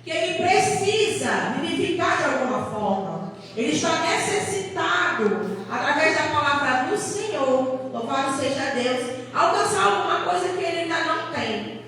que ele precisa vivificar de alguma forma. Ele está necessitado, através da palavra do Senhor, louvado seja Deus, alcançar alguma coisa que ele ainda não tem.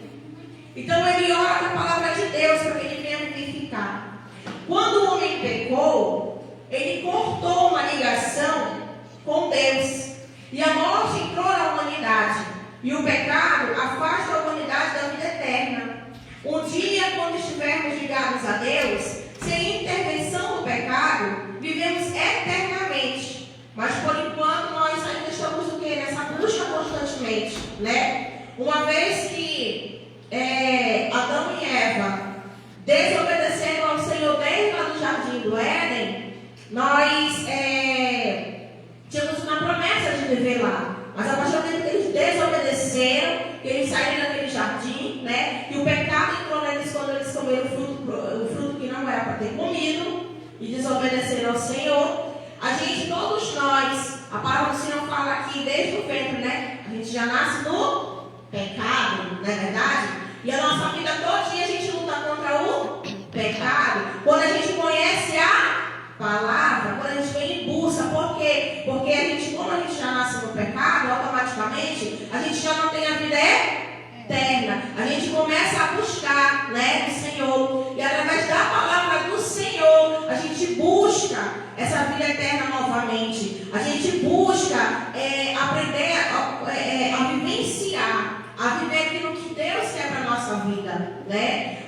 Então ele ora para a palavra de Deus para que ele venha vivificar. Quando o homem pecou, ele cortou uma ligação com Deus. E a morte entrou na humanidade. E o pecado afasta a humanidade da vida eterna. Um dia, quando estivermos ligados a Deus, sem intervenção do pecado, vivemos eternamente. Mas por enquanto nós ainda estamos o quê? Nessa busca constantemente, né? Uma vez que Adão e Eva desobedeceram ao Senhor desde lá do jardim do Éden, nós tínhamos uma promessa de viver lá. Mas a partir do momento que eles desobedeceram, que eles saíram daquele jardim, né? E o pecado entrou neles quando eles comeram o fruto que não era para ter comido e desobedeceram ao Senhor. A gente, todos nós, a palavra do Senhor fala aqui desde o ventre, né? A gente já nasce no pecado, não é verdade? E a nossa vida todinha a gente luta contra o pecado. Quando a gente conhece a palavra, quando a gente vem em busca, por quê? Porque a gente, como a gente já nasce no pecado, automaticamente a gente já não tem a vida eterna. A gente começa a buscar, né, do Senhor. E através da palavra do Senhor, a gente busca essa vida eterna novamente. A gente busca aprender a vivenciar, a viver aquilo que Deus quer para a nossa vida, né?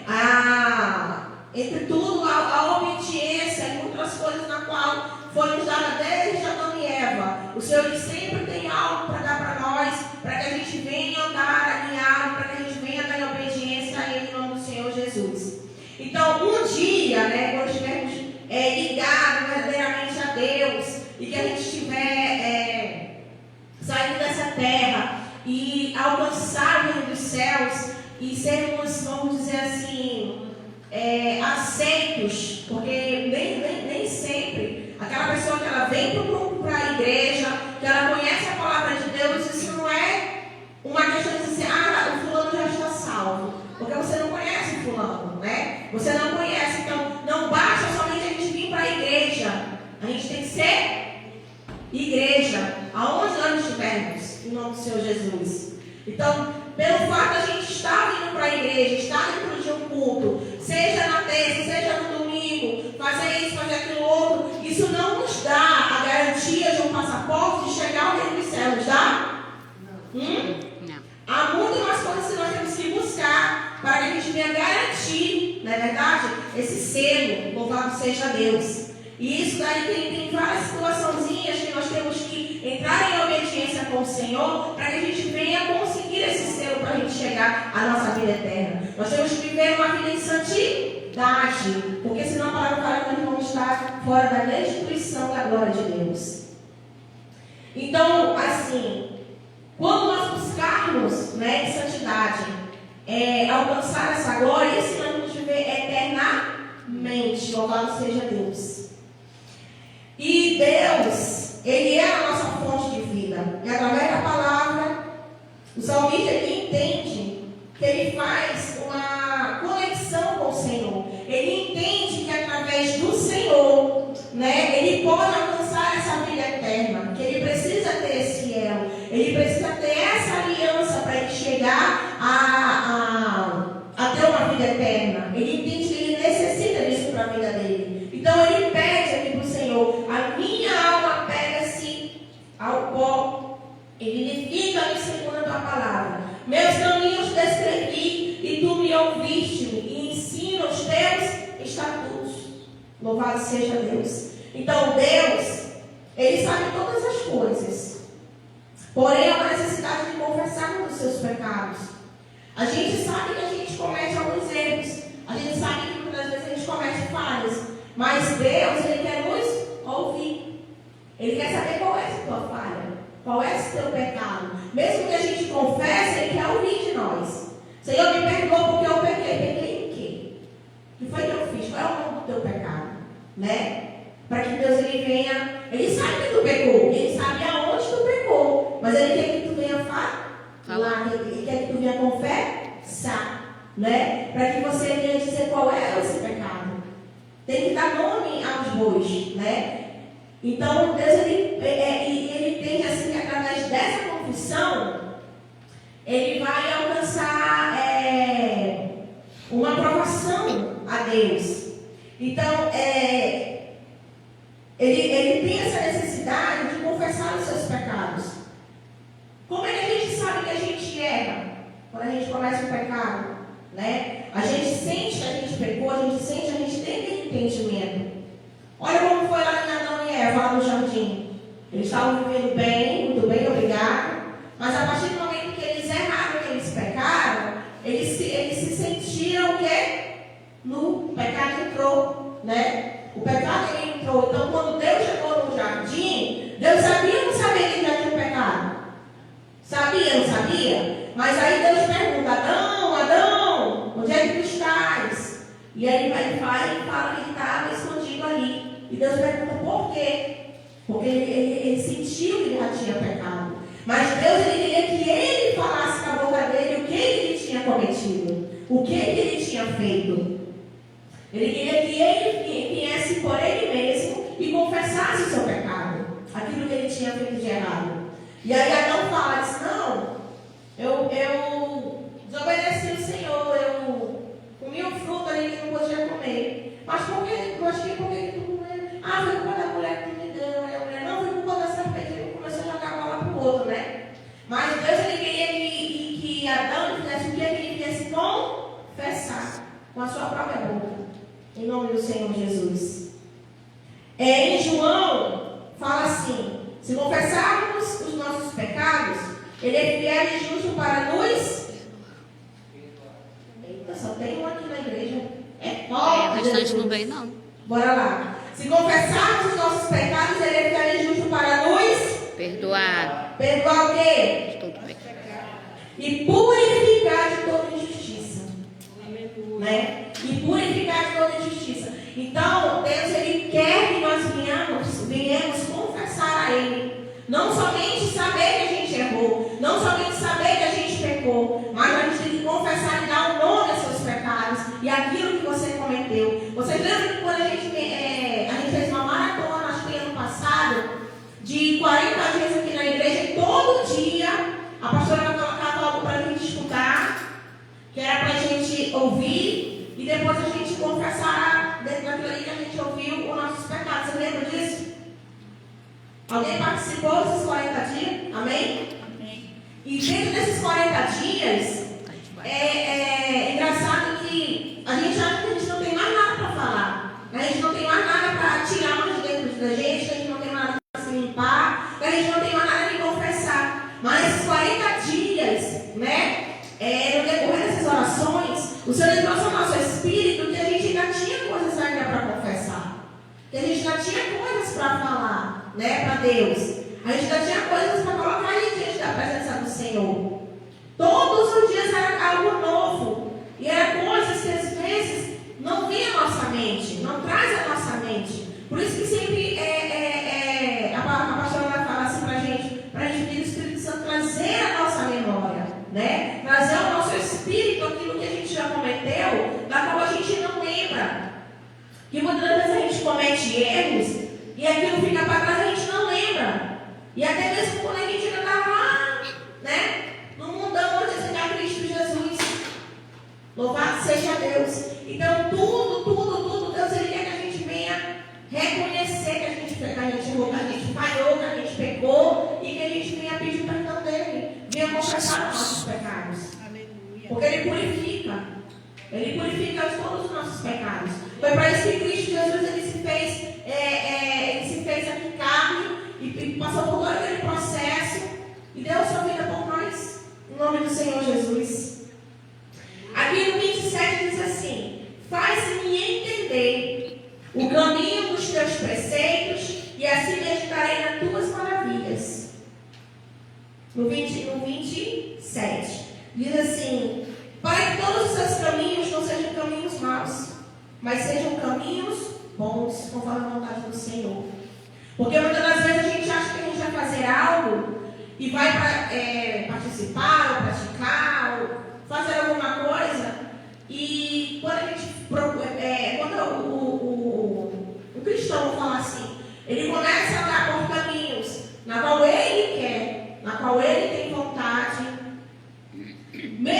Entre tudo, a obediência e outras coisas na qual foi nos dada desde Adão e Eva. O Senhor sempre tem algo para dar para nós, para que a gente venha andar alinhado, para que a gente venha dar em obediência a Ele, em nome do Senhor Jesus. Então, um dia, né, quando estivermos ligados verdadeiramente a Deus, e que a gente estiver saindo dessa terra e alcançar o reino dos céus e sermos, vamos dizer assim, aceitos, porque nem sempre aquela pessoa que ela vem para a igreja, que ela conhece a palavra de Deus, isso não é uma questão de dizer, o fulano já está salvo, porque você não conhece o fulano, né? Você não conhece, então não basta somente a gente vir para a igreja, a gente tem que ser igreja, aonde nós estivermos, em nome do Senhor Jesus. Então, pelo fato de a gente estar vindo para a igreja, estar dentro de um culto, seja na terça, seja no domingo, fazer isso, fazer aquilo outro, isso não nos dá a garantia de um passaporte de chegar ao reino dos céus, dá? Não. Há muito mais coisas que nós temos que buscar para que a gente venha garantir, não é verdade? Esse selo, louvado seja Deus. E isso daí tem várias situaçãozinhas que nós temos que entrar em obediência com o Senhor para que a gente venha conseguir esse selo para a gente chegar à nossa vida eterna. Nós temos que viver uma vida em santidade, porque senão a palavra fala que nós vamos estar fora da restituição da glória de Deus. Então, assim, quando nós buscarmos, né, em santidade, alcançar essa glória, esse nós vamos viver eternamente, louvado seja Deus. E Deus, Ele é a nossa fonte de vida. E através da palavra, o salmista ele entende que ele faz uma conexão com o Senhor. Ele entende que através do Senhor, né, ele pode alcançar essa vida eterna. Que ele precisa ter esse elo. Ele precisa ter essa aliança para ele chegar a ter uma vida eterna. Ele entende que ele necessita disso para a vida dele. Então ele pede aqui para o Senhor: a minha alma pega-se ao pó, vivifica-me segundo a tua palavra. Meus caminhos descrevi e tu me ouviste-me, e ensina os teus estatutos. Louvado seja Deus. Então Deus, Ele sabe todas as coisas. Porém, há uma necessidade de confessar os seus pecados. A gente sabe que a gente comete alguns erros. A gente sabe que muitas vezes a gente comete falhas. Mas Deus, Ele quer nos ouvir. Ele quer saber qual é a tua falha, qual é o teu pecado. Mesmo que a gente confesse, Ele quer ouvir de nós. Senhor, me perdoa porque eu pequei. Pequei em quê? O que foi que eu fiz? Qual é o nome do teu pecado? Né? Para que Deus Ele venha. Ele sabe que tu pecou. Ele sabe aonde tu pecou. Mas Ele quer que tu venha falar. Ele quer que tu venha confessar. Né? Para que você venha dizer qual é esse pecado. Então, Deus, ele entende assim que através dessa confissão, ele vai alcançar uma aprovação a Deus. Então, ele tem essa necessidade de confessar os seus pecados. Como é que a gente sabe que a gente erra? Quando a gente comete um pecado, né? A gente sente que a gente pecou, a gente tem aquele entendimento. Olha como foi lá em Adão e Eva, lá no jardim. Eles estavam vivendo bem, muito bem, obrigado. Mas a partir do momento que eles erraram, que eles pecaram, eles se sentiram o quê? O pecado entrou, né? O pecado ele entrou. Então, quando Deus chegou no jardim, Deus sabia ou não sabia que ele já tinha pecado? Sabia, não sabia? Mas aí Deus pergunta: Adão, onde é que tu estás? E aí ele vai e fala que ele estava escondido ali. E Deus pergunta por quê? Porque ele sentiu que ele já tinha pecado. Mas Deus ele queria que ele falasse com a boca dele o que ele tinha cometido, o que ele tinha feito. Ele queria que ele viesse por ele mesmo e confessasse o seu pecado, aquilo que ele tinha feito de errado. E aí Adão fala, diz: não, eu desobedeci o Senhor, eu comi um fruto ali que não podia comer. Mas por que? Eu achei por que tu comeu? Ah, foi culpa da mulher que me deu. Aí a mulher: não, foi culpa da serpente que começou a jogar a bola pro outro, né? Mas Deus ele queria que Adão fizesse o que ele viesse confessar com a sua própria boca. Em nome do Senhor Jesus. Em João, fala assim: se confessarmos os nossos pecados, ele é fiel e justo para nos... Eita, só tem um aqui na igreja. O restante não veio, não. Bora lá. Se confessarmos os nossos pecados, ele é fiel e justo para nos... Perdoar. Perdoar o quê? Todo pecado. E purificar de toda injustiça. Né? E purificar de toda injustiça. Então, Deus ele quer que nós venhamos confessar a Ele. Não somente saber que a gente errou, não somente saber que a gente pecou, mas a gente tem que confessar e dar o nome aos seus pecados e aquilo que você cometeu. Vocês lembram que quando a gente fez uma maratona, acho que ano passado, de 40 dias aqui na igreja, e todo dia a pastora colocava algo para a gente escutar, que era para a gente ouvir e depois a gente confessar dentro daquilo ali que a gente ouviu os nossos pecados. Você lembra disso? Alguém participou desses 40 dias? Amém? Amém. E dentro desses 40 dias, é engraçado que a gente acha que a gente não tem mais nada para falar. A gente não tem mais nada para tirar de dentro da gente, que a gente não tem nada para se limpar, que a gente não tem mais nada para confessar. Mas esses 40 dias, né? No decorrer dessas orações, o Senhor trouxe ao nosso espírito que a gente ainda tinha coisas ainda para confessar. Que a gente ainda tinha coisas para falar, né, para Deus. A gente ainda tinha coisas para colocar aí diante da presença do Senhor. Todos os dias era algo novo. E eram coisas que às vezes não vem à nossa mente, não traz à nossa mente. Por isso que sempre a pastora vai falar assim para a gente pedir o Espírito Santo trazer a nossa memória, né? Trazer ao nosso espírito aquilo que a gente já cometeu, da qual a gente não lembra. Que muitas vezes a gente comete erros e aquilo fica para trás, a gente não lembra. E até mesmo quando a gente ainda está lá, né? No mundão onde está Cristo Jesus. Louvado seja Deus. Então tudo, Deus ele quer que a gente venha reconhecer que a gente errou, que a gente falhou, que a gente pecou e que a gente venha pedir perdão dele. Venha confessar os nossos pecados. Porque ele purifica. Ele purifica todos os nossos pecados. Foi para isso que Cristo Jesus ele se fez aqui em carne e passou por todo aquele processo e deu a sua vida por nós. Em nome do Senhor Jesus. Aqui no 27 diz assim: faz-me entender o caminho dos teus preceitos e assim meditarei nas tuas maravilhas. No 27 diz assim: para que todos os seus caminhos não sejam caminhos maus, mas sejam caminhos bons, conforme a vontade do Senhor. Porque muitas das vezes a gente acha que a gente vai fazer algo e vai participar, ou praticar, ou fazer alguma coisa, e quando a gente quando o cristão fala assim: Ele começa a andar por caminhos na qual ele quer, na qual ele tem vontade. Mesmo